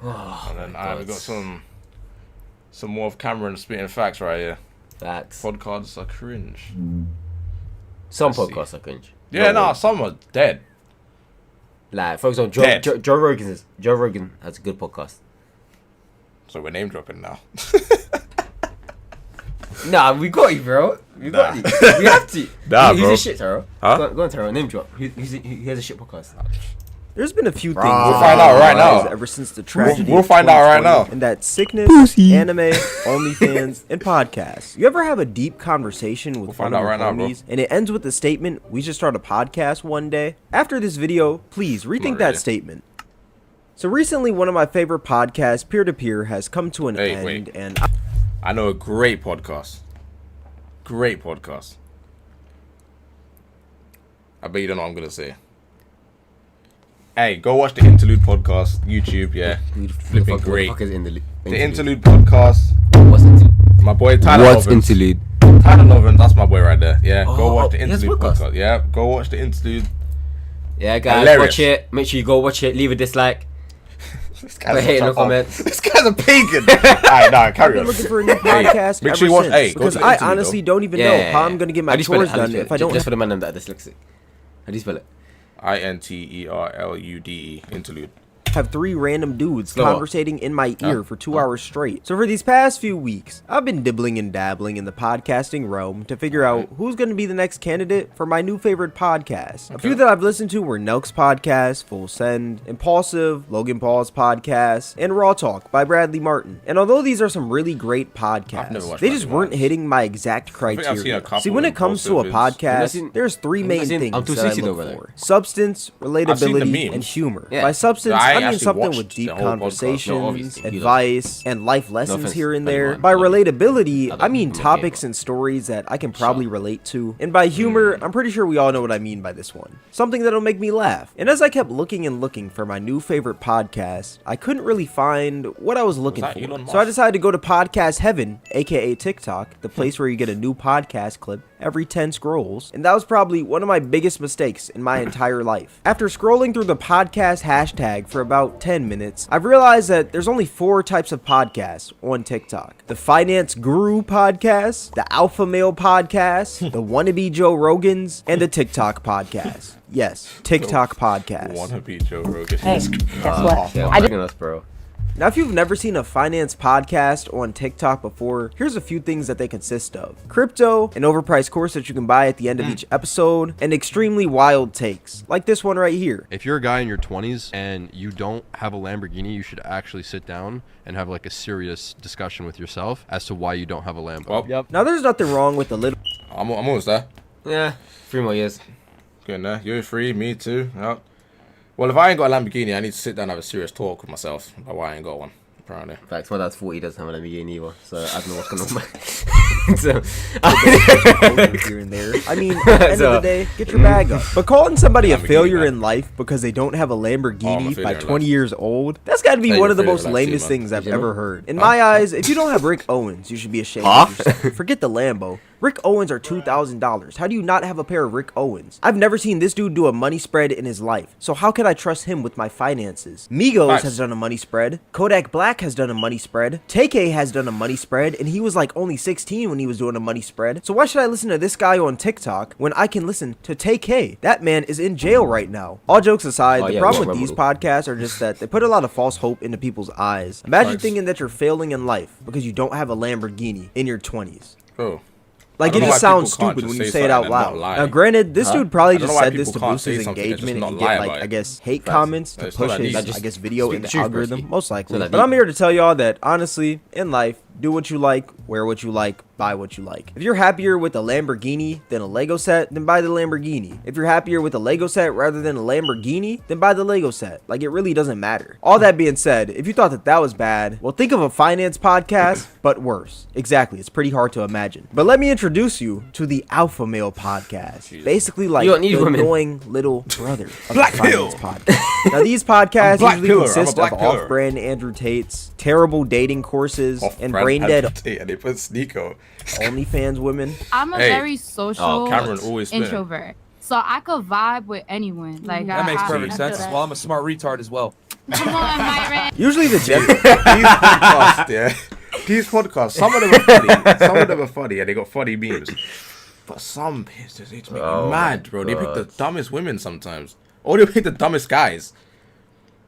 And then we got some more of Cameron spitting facts right here. Facts. Podcasts are cringe. Some podcasts are cringe. Yeah, some are dead. Like, for example, Joe Rogan has a good podcast. So we're name dropping now. Nah, we got you, bro. We got you. We have to. Nah, he's bro. a shit, Taro. Huh? Go on, Taro. Name drop. He has a shit podcast. There's been a few things. We'll find out right now. Ever since the tragedy. We'll find out right now. And that sickness, anime, OnlyFans, and podcasts. You ever have a deep conversation with one of your homies, and it ends with the statement, "We should start a podcast one day"? After this video, please rethink that statement. So recently, one of my favorite podcasts, Peer to Peer, has come to an end, and I know a great podcast. Great podcast. I bet you don't know what I'm gonna say. Hey, go watch the Interlude podcast, YouTube, yeah. Flipping great. The Interlude podcast. What's Interlude? My boy Tyler What's Lovins. Interlude? Tyler Lovins, that's my boy right there. Yeah, go watch the he has Interlude podcast? podcast. Yeah, go watch the Interlude. Yeah, guys, Hilarious. watch it. Make sure you go watch it. Leave a dislike. This Put hate in the comments. This guy's a pagan. Alright, nah, I've carry been on. looking for a new podcast make ever sure you watch. since, Hey, go because to the I Interlude, honestly don't even know how I'm gonna get my chores done if I don't. Just for the man that are dyslexic. How do you spell it? INTERLUDE. Interlude. Have 3 random dudes conversating in my ear for 2 hours straight. So for these past few weeks, I've been dibbling and dabbling in the podcasting realm to figure out who's going to be the next candidate for my new favorite podcast. A few that I've listened to were Nelk's podcast, Full Send, Impulsive, Logan Paul's podcast, and Raw Talk by Bradley Martin. And although these are some really great podcasts, they just weren't hitting my exact criteria. See, when it comes to a podcast, there's 3 main things that I look for: substance, relatability, and humor. By substance, I mean something with deep conversations, advice, and life lessons here and there. By relatability, I mean topics and stories that I can probably relate to. And by humor, I'm pretty sure we all know what I mean by this one. Something that'll make me laugh. And as I kept looking and looking for my new favorite podcast, I couldn't really find what I was looking for. So I decided to go to Podcast Heaven, aka TikTok, the place where you get a new podcast clip every 10 scrolls. And that was probably one of my biggest mistakes in my entire life. After scrolling through the podcast hashtag for about 10 minutes, I've realized that there's only 4 types of podcasts on TikTok: the Finance Guru podcast, the Alpha Male podcast, the Wannabe Joe Rogans, and the TikTok podcast. Yes, TikTok podcast. Wannabe Joe Rogan. Hey, guess what? Bro. Now, if you've never seen a finance podcast on TikTok before, here's a few things that they consist of: crypto, an overpriced course that you can buy at the end of each episode, and extremely wild takes, like this one right here. If you're a guy in your 20s and you don't have a Lamborghini, you should actually sit down and have like a serious discussion with yourself as to why you don't have a Lambo. Well, Now, there's nothing wrong with the little... I'm almost there. Yeah, 3 more years. Getting there. You're free, me too. Yep. Well, if I ain't got a Lamborghini, I need to sit down and have a serious talk with myself about why I ain't got one, apparently. Facts, my dad's 40, doesn't have a Lamborghini either, so I don't know what's going on. here and there. I mean, at the end of the day, get your bag up. But calling somebody a failure in life because they don't have a Lamborghini by 20 years old, that's got to be one of the most lamest things I've ever heard. In my eyes, if you don't have Rick Owens, you should be ashamed of yourself. Forget the Lambo. Rick Owens are $2,000. How do you not have a pair of Rick Owens? I've never seen this dude do a money spread in his life, so how can I trust him with my finances? Migos has done a money spread. Kodak Black has done a money spread. TK has done a money spread, and he was like only 16 when he was doing a money spread. So why should I listen to this guy on TikTok when I can listen to TK? That man is in jail right now. All jokes aside, the problem with these podcasts are just that they put a lot of false hope into people's eyes. Imagine thinking that you're failing in life because you don't have a Lamborghini in your 20s. Oh. Like, it just sounds stupid when you say it out loud. Now, granted, this dude probably just said this to boost his engagement and get, like, I guess, hate comments to push his, I guess, video in the algorithm, most likely. But I'm here to tell y'all that, honestly, in life, do what you like, wear what you like, buy what you like. If you're happier with a Lamborghini than a Lego set, then buy the Lamborghini. If you're happier with a Lego set rather than a Lamborghini, then buy the Lego set. Like, it really doesn't matter. All that being said, if you thought that that was bad, well, think of a finance podcast, but worse. Exactly, it's pretty hard to imagine. But let me introduce you to the Alpha Male podcast. Basically, like, the annoying little brother of the finance podcast. Now, these podcasts usually consist of off-brand Andrew Tates, terrible dating courses, and brain dead and they put Sneeko. OnlyFans women. I'm a very social Cameron always introvert, so I could vibe with anyone. Like that makes perfect sense. Well, I'm a smart retard as well. Come on, Myron. Usually the gender. These podcasts, yeah. These podcasts, some of them are funny. Some of them are funny, and they got funny memes. But some bitches, it's make me mad, bro. They pick the dumbest women sometimes. Or they pick the dumbest guys.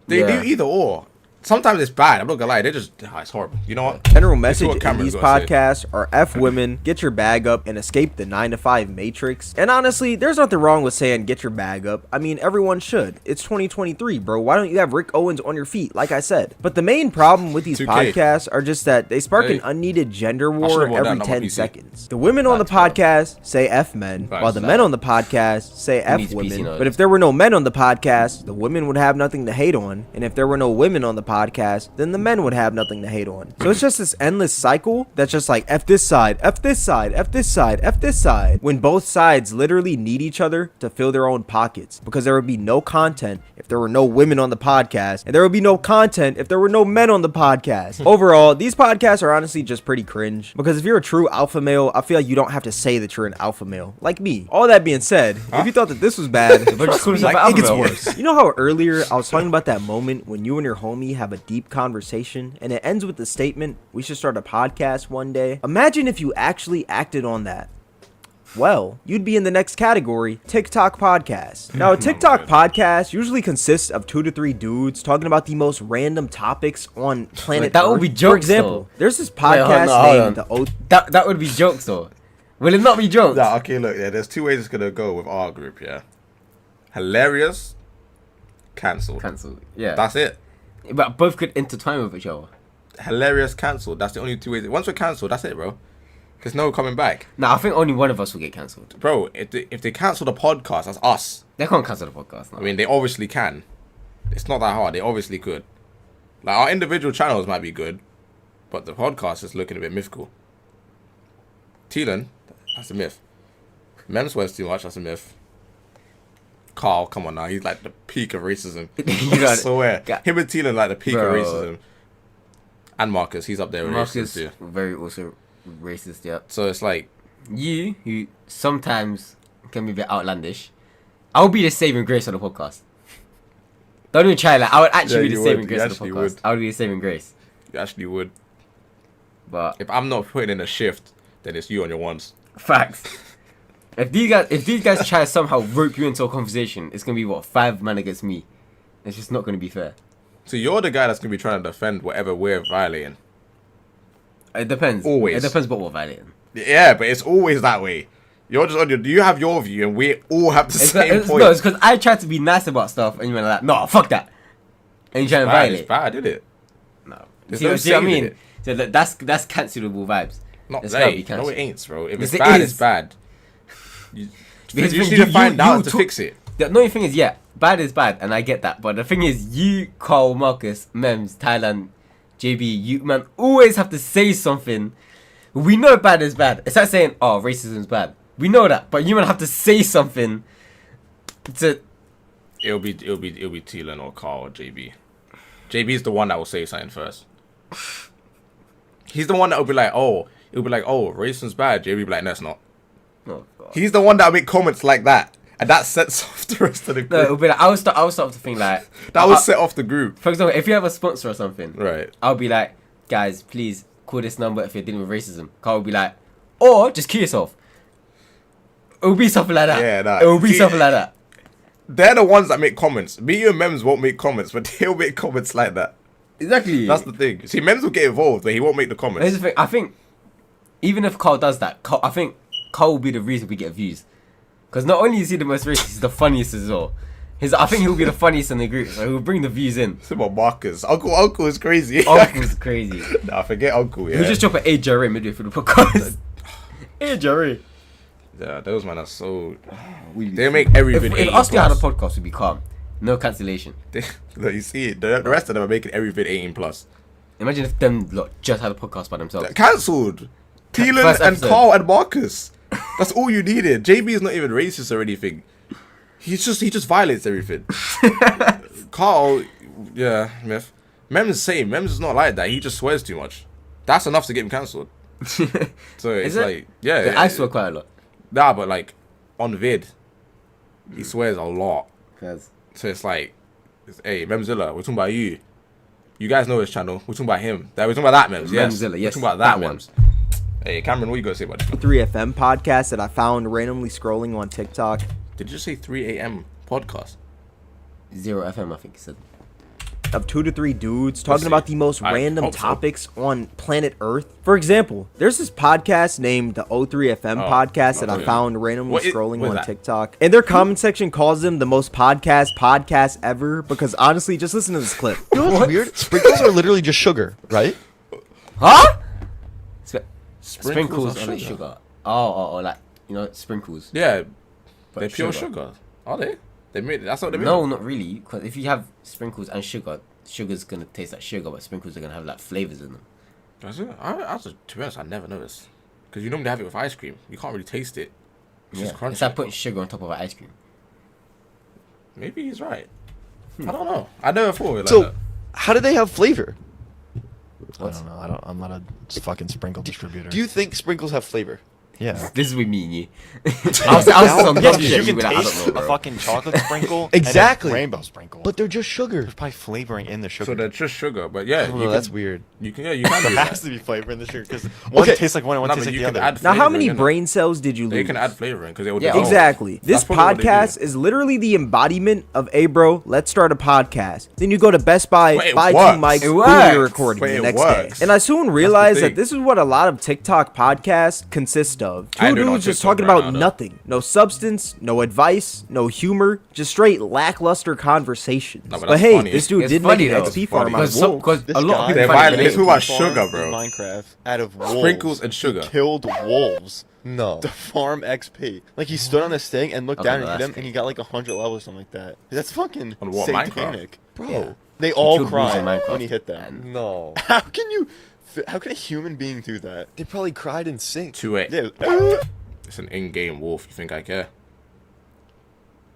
They do either or. Sometimes it's bad. I'm not gonna lie. It's horrible. You know what? General message in these podcasts are F women, get your bag up, and escape the 9-to-5 matrix. And honestly, there's nothing wrong with saying get your bag up. I mean, everyone should. It's 2023, bro. Why don't you have Rick Owens on your feet, like I said? But the main problem with these 2K. podcasts are just that they spark an unneeded gender war every 10 seconds. The women on the podcast say F men, while the men on the podcast say F women. But if there were no men on the podcast, the women would have nothing to hate on. And if there were no women on the podcast, then the men would have nothing to hate on. So it's just this endless cycle that's just like F this side, F this side, F this side, F this side, when both sides literally need each other to fill their own pockets, because there would be no content if there were no women on the podcast, and there would be no content if there were no men on the podcast. Overall, these podcasts are honestly just pretty cringe, because if you're a true alpha male, I feel like you don't have to say that you're an alpha male, like me. All that being said, if you thought that this was bad, it gets worse. You know how earlier I was talking about that moment when you and your homie have a deep conversation and it ends with the statement, we should start a podcast one day? Imagine if you actually acted on that. Well, you'd be in the next category, TikTok podcast. Now, a TikTok podcast usually consists of 2 to 3 dudes talking about the most random topics on planet that Earth. would be jokes, For example, though. there's this podcast named The Oath. That would be jokes, though. Will it not be jokes? Nah, okay, look, yeah, there's 2 ways it's gonna go with our group, yeah. Hilarious, cancelled. Cancelled. Yeah. That's it. But both could intertwine with each other. Hilarious, cancelled. That's the only 2 ways. Once we're cancelled, that's it, bro. There's no coming back. Nah, I think only one of us will get cancelled. Bro, if they cancel the podcast, that's us. They can't cancel the podcast. No. I mean, they obviously can. It's not that hard. They obviously could. Like, our individual channels might be good, but the podcast is looking a bit mythical. Teelan, that's a myth. Mem swears too much, that's a myth. Carl, come on now, he's like the peak of racism. I swear. Him and Teelan like the peak of racism. And Marcus, he's up there with Marcus, racism too. very also racist, yeah. So it's like... You, who sometimes can be a bit outlandish, I'll be the saving grace on the podcast. Don't even try that. I would actually be the saving grace on the podcast. I would be the saving grace. You actually would. But if I'm not putting in a shift, then it's you on your ones. Facts. If these guys try to somehow rope you into a conversation, it's gonna be what, 5 men against me. It's just not gonna be fair. So you're the guy that's gonna be trying to defend whatever we're violating. It depends. Always. It depends what we're violating. Yeah, but it's always that way. You're just on your... You have your view, and we all have the same point. No, it's because I try to be nice about stuff, and you're like, no, fuck that. And you try to violate. It's bad, isn't it? No. There's See no what I mean? it. So that's cancelable vibes. Not It's they. gotta be cancelled. No, it ain't, bro. If Yes, it's it bad, is. it's bad. You Because just need to find out to fix it. The annoying thing is, yeah, bad is bad, and I get that. But the thing is, you, Carl, Marcus, Mems, Thailand, JB, you, man, always have to say something. We know bad is bad. It's like saying, oh, racism is bad. We know that, but you man have to say something to... It'll be Teelan or Carl or JB. JB's the one that will say something first. He's the one that will be like, oh, racism's bad. JB will be like, no, it's not. Oh, God. He's the one that will make comments like that. And that sets off the rest of the group. No, it'll be like, I will start to think like... that will set off the group. For example, if you have a sponsor or something, Right. I'll be like, guys, please call this number if you're dealing with racism. Carl will be like, or just kill yourself. It will be something like that. Yeah, nah. It will be something like that. They're the ones that make comments. Me and Mems won't make comments, but they'll make comments like that. Exactly. That's the thing. See, Mems will get involved, but he won't make the comments. Here's the thing. I think even if Carl does that, I think Carl will be the reason we get views. Because not only is he the most racist, he's the funniest as well. I think he'll be the funniest in the group, so he'll bring the views in. It's about Marcus. Uncle is crazy. Uncle's crazy. Nah, forget Uncle, yeah. He'll just drop an AJ midway through the podcast. AJ. Yeah, those man are so... They make everything If us had a podcast, we'd be calm. No cancellation. Look, you see it. The rest of them are making everything 18+. Imagine if them lot just had a podcast by themselves. Cancelled. Teelan First and episode. Carl and Marcus. That's all you needed. JB is not even racist or anything. He just violates everything. Carl, yeah, myth. Mem's the same. Mem's is not like that. He just swears too much. That's enough to get him cancelled. So it's like, yeah. I swear quite a lot. Nah, but like on vid, he swears a lot. So it's like Hey, Memzilla, we're talking about you. You guys know his channel. We're talking about him. We're talking about that Mems. Yes. Memzilla, yes, We're talking about that that one. Mems. Hey, Cameron, what you got to say about this? 3FM podcast that I found randomly scrolling on TikTok. Did you say 3 a.m. podcast? 0FM, I think he said. Of 2 to 3 dudes talking see. about the most I random hope so. topics on planet Earth. For example, there's this podcast named the O3FM podcast that I found randomly scrolling what is on that? TikTok. And their comment section calls them the most podcast ever because honestly, just listen to this clip. You know what's weird? Sprinkles are literally just sugar, right? Huh? Sprinkles Sprinkles of on the sugar. sugar. Oh, like, you know, sprinkles. Yeah, But they're pure sugar. Are they? They made that's what they made. No, not really. Because if you have sprinkles and sugar, sugar's gonna taste like sugar, but sprinkles are gonna have like flavors in them. That's it. To be honest, I never noticed. Because you normally have it with ice cream. You can't really taste it. It's just crunchy. It's like putting sugar on top of ice cream. Maybe he's right. I don't know. I never thought of it like So, that. how do they have flavor? I don't know. I'm not a fucking sprinkle distributor. Do you think sprinkles have flavor? Yeah. This is with me and you. I was on Yeah, dumb because shit. you can But I don't taste know, a bro. fucking chocolate sprinkle Exactly. and a rainbow sprinkle. But they're just sugar. there's probably flavoring in the sugar. So they're just sugar. But yeah, Oh, you that's can, weird. You can do there that. has to be flavor in the sugar because one Okay. tastes like one and one No, tastes but like you the can other. add Now, how flavoring many in it. brain cells did you They lose? can add flavoring because it will Yeah. dissolve. Exactly. This That's probably what they do. podcast is literally the embodiment of, hey, bro, let's start a podcast. Then you go to Best Buy, But it buy 2 works. mics, It boom, works. you're recording But the it next works. day. And I soon realized thing. that this is what a lot of TikTok podcasts consist of. I 2 do it on dudes just TikTok talking right about now, though. nothing. No substance, no advice, no humor, just straight lackluster conversations. No, but but that's hey, funny. this dude It's did funny, make an though. XP It's farm funny. on Because wolves. This a lot of guy- people They're find violent. it It's lame. about farm sugar, in bro. Minecraft out of wolves. Sprinkles and sugar. He killed wolves No. to farm XP. Like he stood on this thing and looked Okay, down no, and hit that's him, and he got like 100 levels or something like that. That's fucking On what, satanic, Bro. Yeah. They all killed wolves in cried Minecraft. when he hit that. And- No. How can you? How can a human being do that? They probably cried in sync. 2-8. Yeah. It's an in-game wolf. You think I care?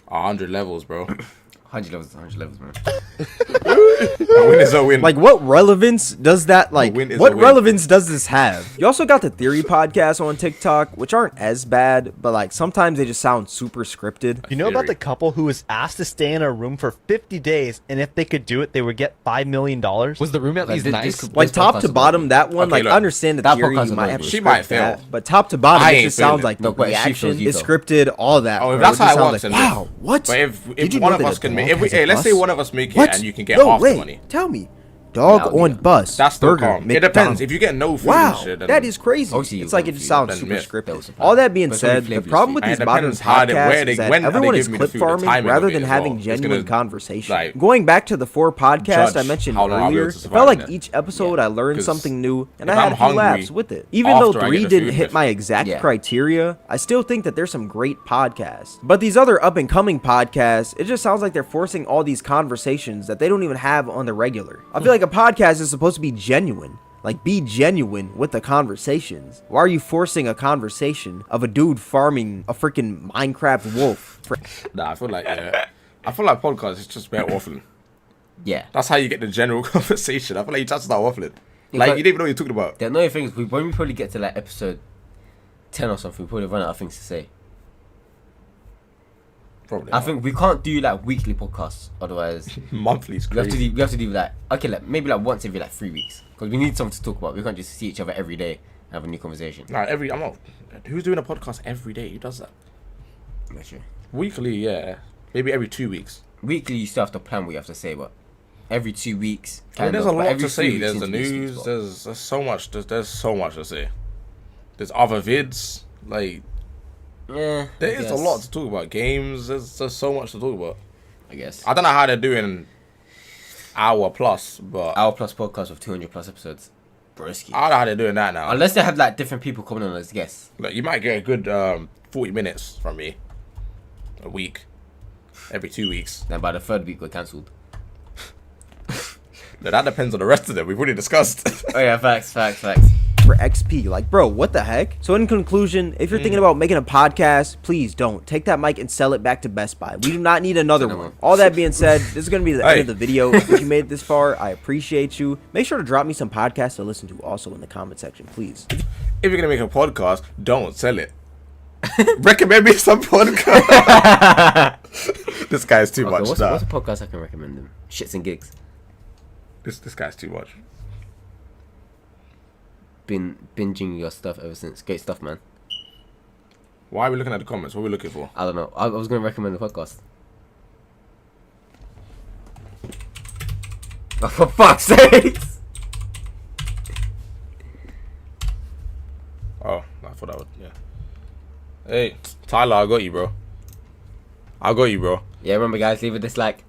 100 levels, bro. 100 levels, man. A win is a win. Like, what relevance does that, like, win is what a win. relevance does this have? You also got the Theory podcast on TikTok, which aren't as bad, but, like, sometimes they just sound super scripted. You know about Theory. the couple who was asked to stay in a room for 50 days, and if they could do it, they would get $5 million? Was the room at Like, least this nice? could- Like, this top podcast to is bottom, not that one, Okay, like, look. I understand the That theory, podcast you is might not have to good. She script might fail. that, but top to bottom, I it ain't just sounds feeling like No, the but she reaction feels you, is though. scripted, all that. Oh, bro. if that's It how just it sounds works, like, then wow, what? But if Did you one know of that us a can dog make, has a hey, let's say bus? one of us make What? it and you can get No, half wait, the money. tell me. Dog Yeah, on yeah. bus. That's still burger, calm. It depends. McDonald's. If you get no food Wow, and shit, then that is crazy. Obviously, It's like it you just won't sounds feel super it. That scripted. was a All that being But it's gonna said, be the flavorless problem with food. these And it modern depends how they- where podcasts they- is that when are they everyone is giving me the clip food, the farming timing rather of it than as having well. It's genuine gonna, conversation. like, Going back to the 4 podcasts I judge mentioned how long I'll be earlier, able it to felt survive like that. each episode I learned 'Cause something new, and if I had I'm a few hungry laughs with it. Even though after I 3 get the didn't food, hit it's- my exact Yeah. criteria, I still think that there's some great podcasts. But these other up-and-coming podcasts, it just sounds like they're forcing all these conversations that they don't even have on the regular. I feel like a podcast is supposed to be genuine. Like, be genuine with the conversations. Why are you forcing a conversation of a dude farming a freaking Minecraft wolf? Nah, I feel like podcasts is just better waffling. Yeah. That's how you get the general conversation. I feel like you just start waffling. Yeah, Like but- you didn't even know what you're talking about. The annoying thing is, when we probably get to like episode 10 or something, we probably run out of things to say. Probably. I not. think we can't do like weekly podcasts, otherwise monthly is we have to crazy. do like, okay, like maybe like once every like 3 weeks, because we need something to talk about. We can't just see each other every day and have a new conversation. Nah, I'm not. Who's doing a podcast every day? Who does that? Not sure. Weekly, yeah. Maybe every 2 weeks. Weekly, you still have to plan what you have to say, but every 2 weeks. I mean, there's a kind of, but lot every to 3 say. weeks There's the seems to be a sweet news. spot. There's so much. There's so much to say. There's other vids. Like Yeah, there I is a guess. lot to talk about. Games. There's so much to talk about. I guess. I don't know how they're doing hour plus, but Hour plus podcast with 200 plus episodes. Brisky. I don't know how they're doing that now. Unless they have like different people coming on as guests. Like you might get a good 40 minutes from me a week, every 2 weeks. Then by the 3rd week, we're cancelled. No, that depends on the rest of them. We've already discussed. Oh yeah, facts. For XP. Like, bro, what the heck? So in conclusion, if you're thinking about making a podcast, please don't. Take that mic and sell it back to Best Buy. We do not need another one. All that being said, this is going to be the end Hey. of the video. If you made it this far, I appreciate you. Make sure to drop me some podcasts to listen to also in the comment section, please. If you're gonna make a podcast, don't sell it. Recommend me some podcast. This guy's too Okay, much. what's Nah. a podcast I can recommend them? Shits and gigs. This guy's too much. Been binging your stuff ever since. Great stuff, man. Why are we looking at the comments? What are we looking for? I don't know. I was gonna recommend the podcast. Oh, for fuck's sake! Oh, I thought that would. Yeah. Hey, Tyler, I got you, bro. I got you, bro. Yeah, remember, guys, leave a dislike.